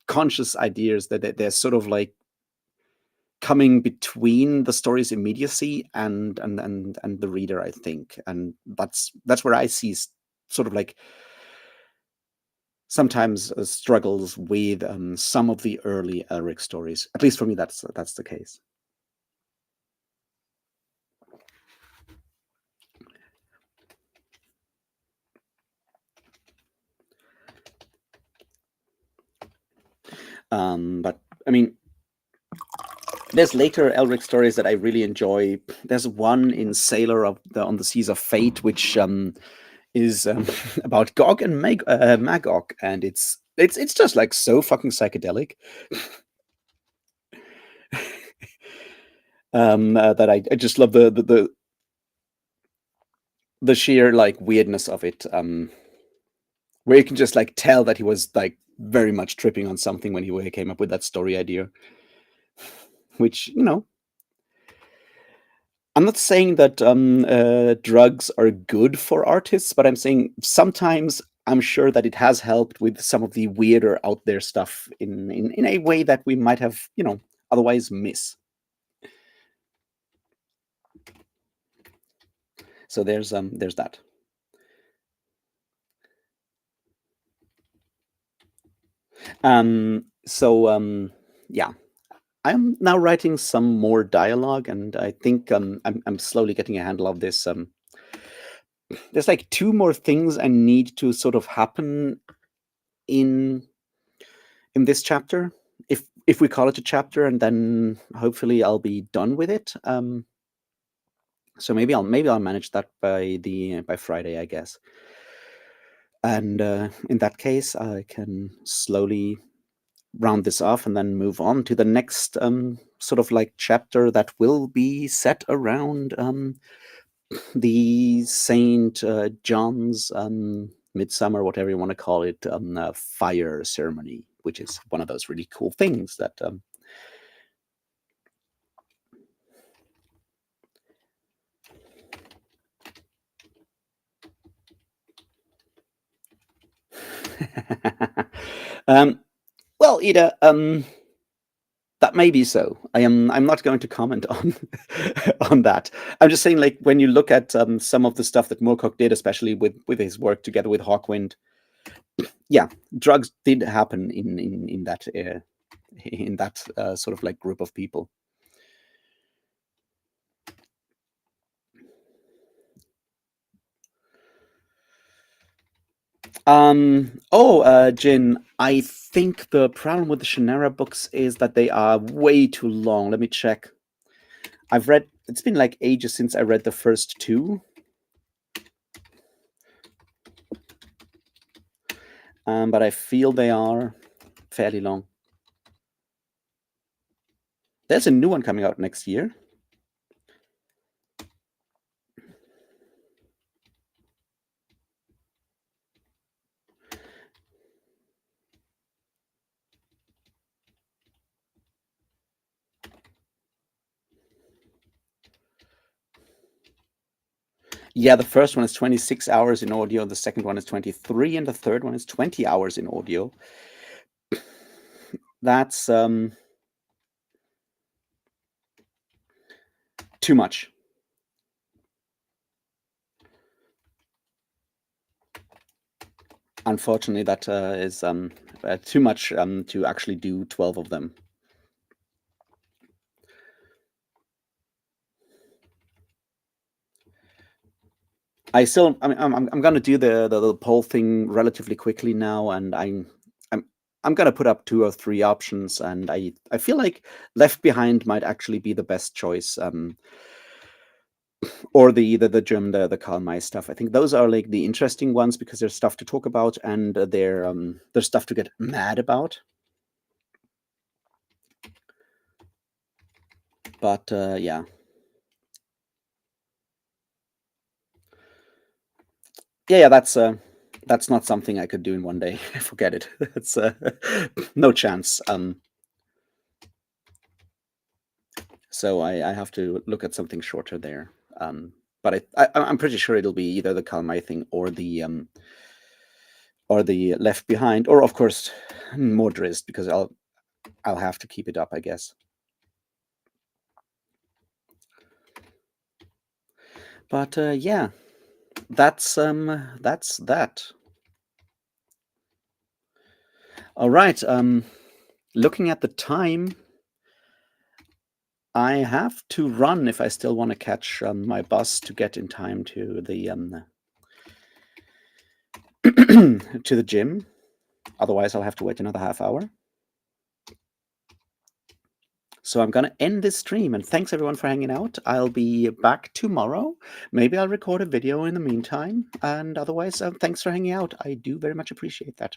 conscious ideas that they're sort of like coming between the story's immediacy and the reader, I think. And that's where I see sort of like sometimes struggles with some of the early Elric stories. At least for me, that's the case. But I mean, there's later Elric stories that I really enjoy. There's one in Sailor on the Seas of Fate, which is about Gog and Magog, and it's just like so fucking psychedelic. That I just love the sheer like weirdness of it, where you can just like tell that he was like very much tripping on something when he came up with that story idea. Which I'm not saying that drugs are good for artists, but I'm saying sometimes I'm sure that it has helped with some of the weirder out there stuff in a way that we might have otherwise miss. So there's that. So yeah, I'm now writing some more dialogue, and I think I'm slowly getting a handle of this. There's like two more things I need to sort of happen in this chapter, if we call it a chapter, and then hopefully I'll be done with it. So maybe I'll manage that by Friday, I guess. And in that case, I can slowly round this off and then move on to the next sort of like chapter that will be set around the Saint John's Midsummer, whatever you want to call it, fire ceremony, which is one of those really cool things that. Um, well, Ida, that may be so. I'm not going to comment on on that. I'm just saying, like, when you look at some of the stuff that Moorcock did, especially with his work together with Hawkwind, yeah, drugs did happen in that sort of like group of people. Jin, I think the problem with the Shannara books is that they are way too long. Let me check. It's been like ages since I read the first two. But I feel they are fairly long. There's a new one coming out next year. Yeah, the first one is 26 hours in audio, the second one is 23, and the third one is 20 hours in audio. That's too much. Unfortunately, that is too much to actually do 12 of them. I'm gonna do the poll thing relatively quickly now, and I'm I'm gonna put up 2 or 3 options, and I feel like Left Behind might actually be the best choice, or the German, the Karl May stuff. I think those are like the interesting ones because there's stuff to talk about, and there's stuff to get mad about. But yeah. Yeah, that's not something I could do in one day. Forget it. It's no chance. So I have to look at something shorter there. But I'm pretty sure it'll be either the Karl May thing or the Left Behind, or of course more Drizzt, because I'll have to keep it up, I guess. But yeah, that's that. All right. Looking at the time, I have to run if I still want to catch my bus to get in time to the to the gym. Otherwise, I'll have to wait another half hour. So I'm going to end this stream, and thanks everyone for hanging out. I'll be back tomorrow. Maybe I'll record a video in the meantime, and otherwise, thanks for hanging out. I do very much appreciate that.